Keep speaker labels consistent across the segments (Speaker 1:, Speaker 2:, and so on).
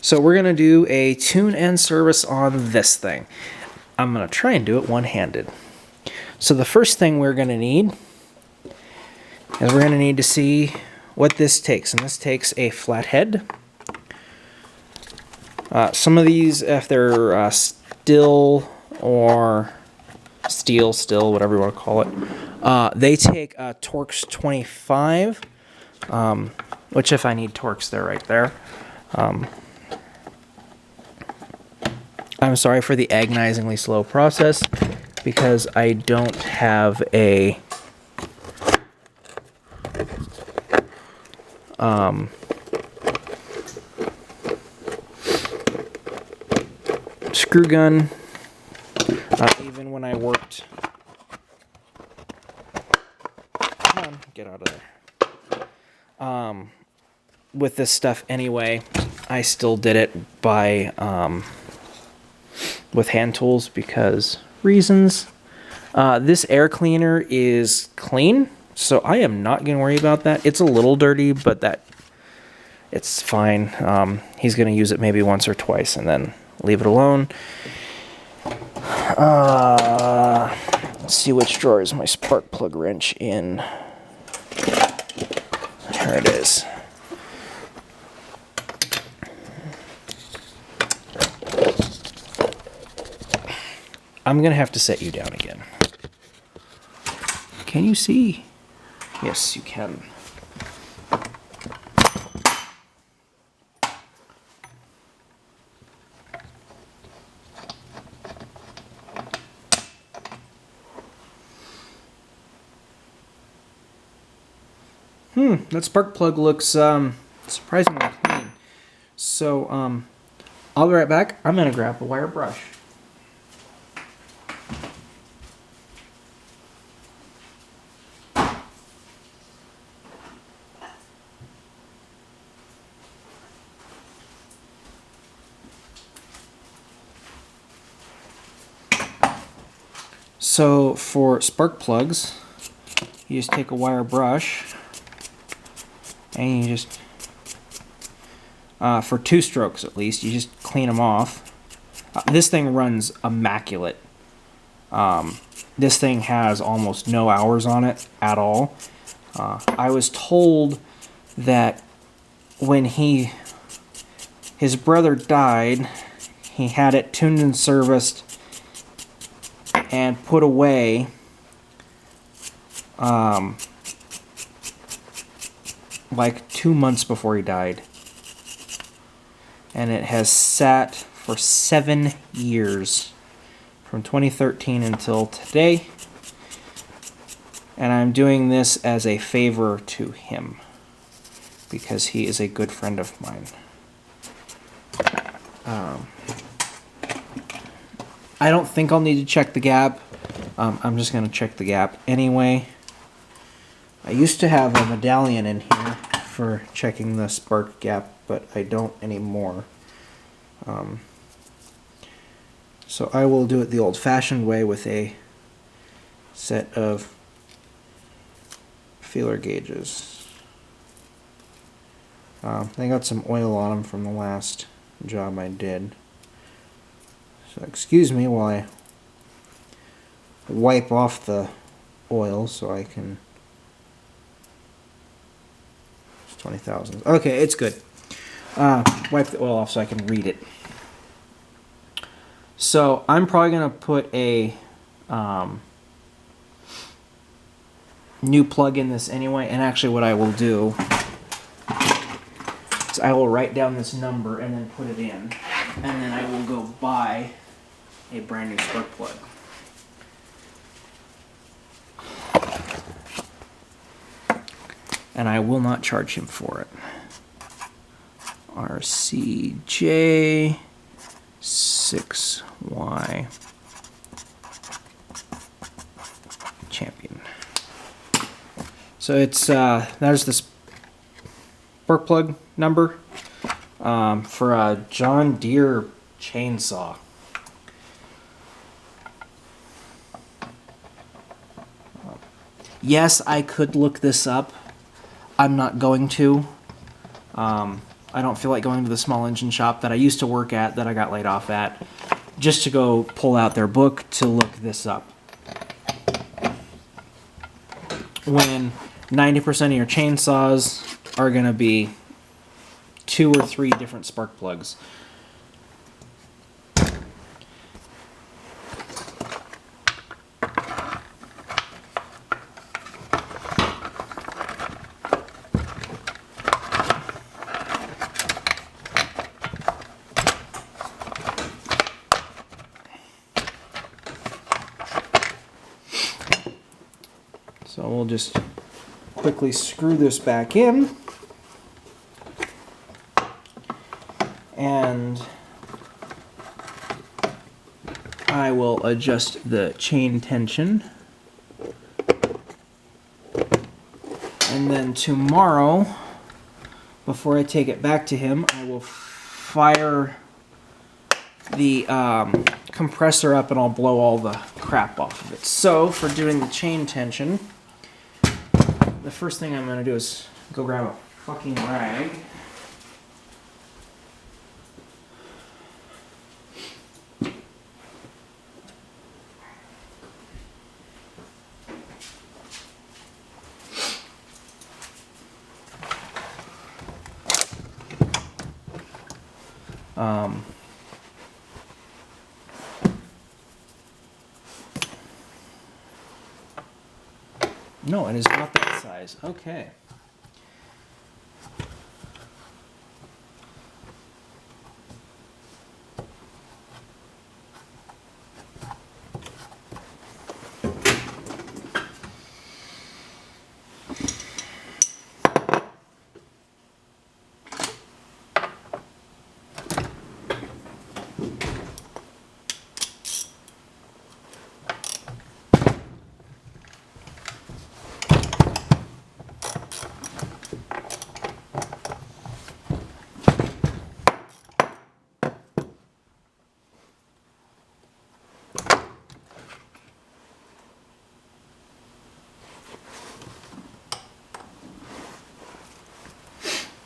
Speaker 1: So we're going to do a tune and service on this thing. I'm going to try and do it one-handed. So the first thing we're going to need is we're going to need to see what this takes. And this takes a flathead. Some of these, if they're still or steel, still, whatever you want to call it, they take Torx 25, which if I need Torx, they're right there. I'm sorry for the agonizingly slow process because I don't have a screw gun. Even when I worked, come on, get out of there. With this stuff anyway, I still did it by with hand tools because reasons. This air cleaner is clean, so I am not going to worry about that. It's a little dirty, but it's fine. He's going to use it maybe once or twice and then leave it alone. Let's see which drawer is my spark plug wrench in. There it is. I'm going to have to set you down again. Can you see? Yes, you can. That spark plug looks surprisingly clean. So, I'll be right back. I'm going to grab a wire brush. So for spark plugs, you just take a wire brush and you just, for 2 strokes at least, you just clean them off. This thing runs immaculate. This thing has almost no hours on it at all. I was told that when his brother died, he had it tuned and serviced and put away like 2 months before he died. And it has sat for 7 years, from 2013 until today. And I'm doing this as a favor to him, because he is a good friend of mine. I don't think I'll need to check the gap. I'm just going to check the gap anyway. I used to have a medallion in here for checking the spark gap, but I don't anymore. So I will do it the old-fashioned way with a set of feeler gauges. They got some oil on them from the last job I did. So excuse me while I wipe off the oil so I can... It's 20,000. Okay, it's good. Wipe the oil off so I can read it. So I'm probably going to put a new plug in this anyway, and actually what I will do is I will write down this number and then put it in, and then I will go buy a brand new spark plug. And I will not charge him for it. RCJ 6Y Champion. So it's there's this spark plug number for a John Deere chainsaw. Yes, I could look this up. I'm not going to. I don't feel like going to the small engine shop that I used to work at, that I got laid off at, just to go pull out their book to look this up. When 90% of your chainsaws are going to be 2 or 3 different spark plugs. So we'll just quickly screw this back in. And I will adjust the chain tension. And then tomorrow, before I take it back to him, I will fire the compressor up and I'll blow all the crap off of it. So for doing the chain tension, the first thing I'm going to do is go grab a fucking rag. No, it is not that size. Okay.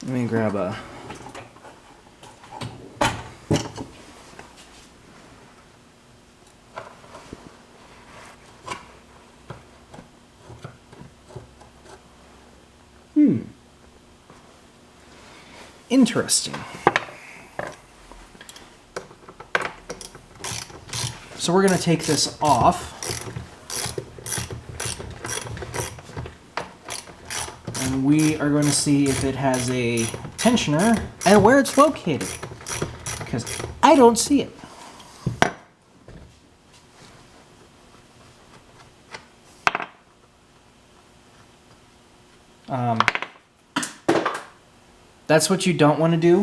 Speaker 1: Let me grab a... Interesting. So we're going to take this off. And we are going to see if it has a tensioner and where it's located. Because I don't see it. That's what you don't want to do,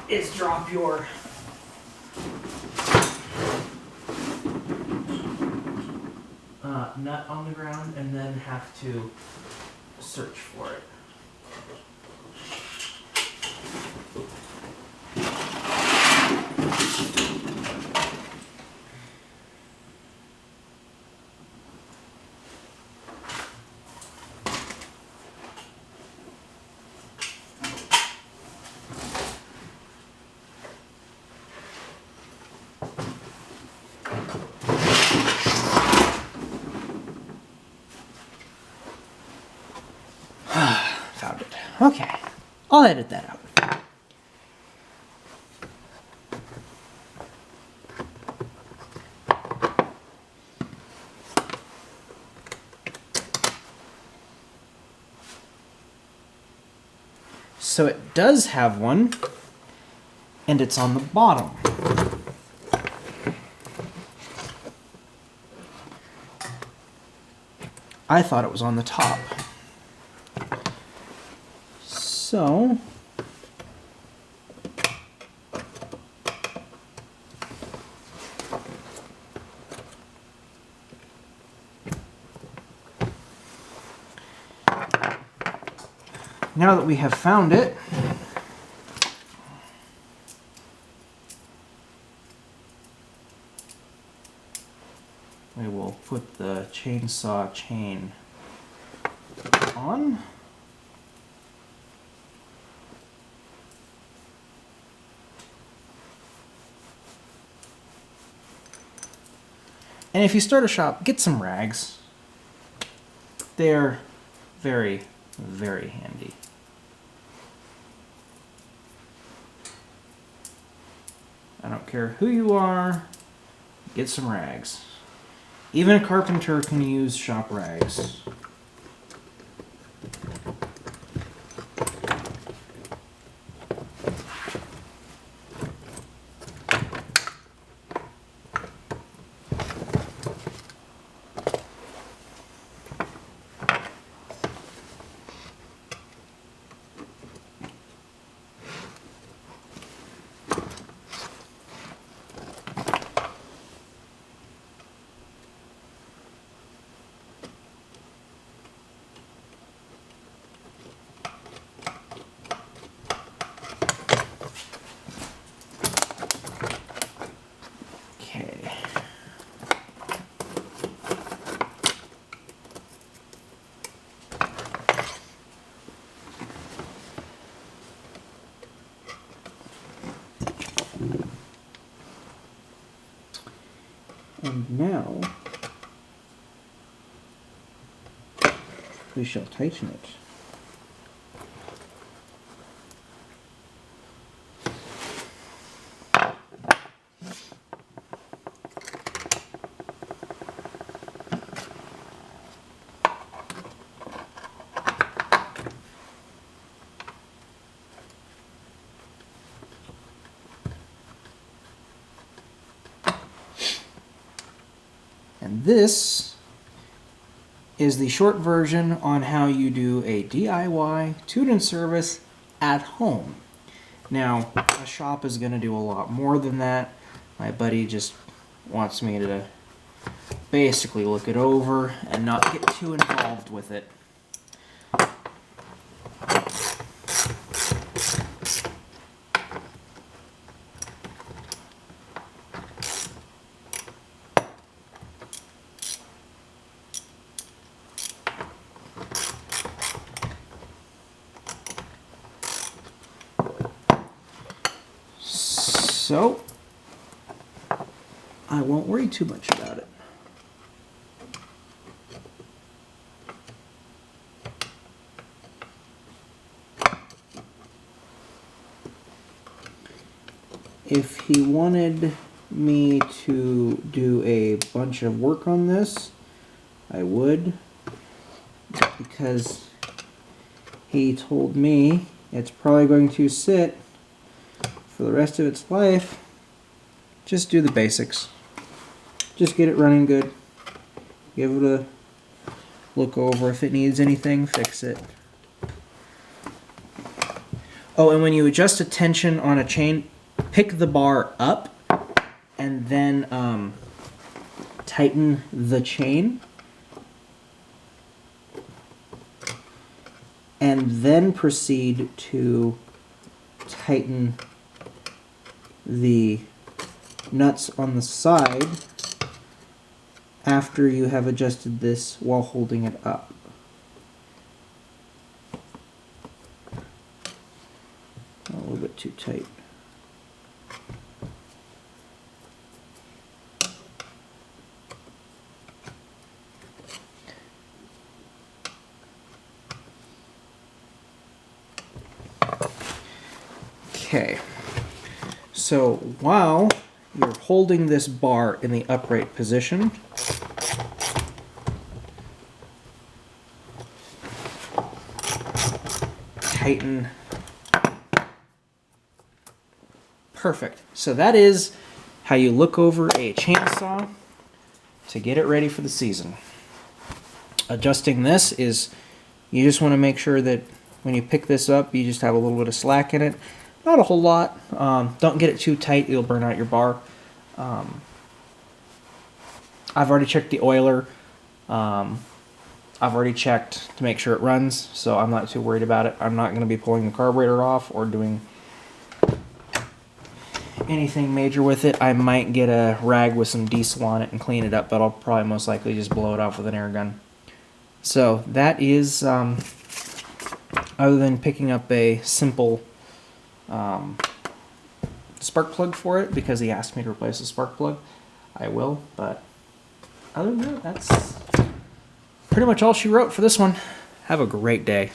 Speaker 1: is drop your nut on the ground and then have to search for it. Found it. Okay. I'll edit that out. So it does have one, and it's on the bottom. I thought it was on the top. So now that we have found it, we will put the chainsaw chain on. And if you start a shop, get some rags. They're very, very handy. I don't care who you are, get some rags. Even a carpenter can use shop rags. Okay. And now we shall tighten it. And this is the short version on how you do a DIY tune-in service at home. Now, a shop is going to do a lot more than that. My buddy just wants me to basically look it over and not get too involved with it. So, I won't worry too much about it. If he wanted me to do a bunch of work on this, I would, because he told me it's probably going to sit for the rest of its life. Just do the basics. Just get it running good. Give it a look over. If it needs anything, fix it. Oh, and when you adjust a tension on a chain, pick the bar up and then tighten the chain. And then proceed to tighten the nuts on the side after you have adjusted this while holding it up. A little bit too tight. Okay. So while you're holding this bar in the upright position, tighten. Perfect. So that is how you look over a chainsaw to get it ready for the season. Adjusting this is, you just want to make sure that when you pick this up, you just have a little bit of slack in it. Not a whole lot. Don't get it too tight, you'll burn out your bar. I've already checked the oiler. I've already checked to make sure it runs, so I'm not too worried about it. I'm not going to be pulling the carburetor off or doing anything major with it. I might get a rag with some diesel on it and clean it up, but I'll probably most likely just blow it off with an air gun. So that is, other than picking up a simple spark plug for it, because he asked me to replace the spark plug, I will, but other than that, that's pretty much all she wrote for this one. Have a great day.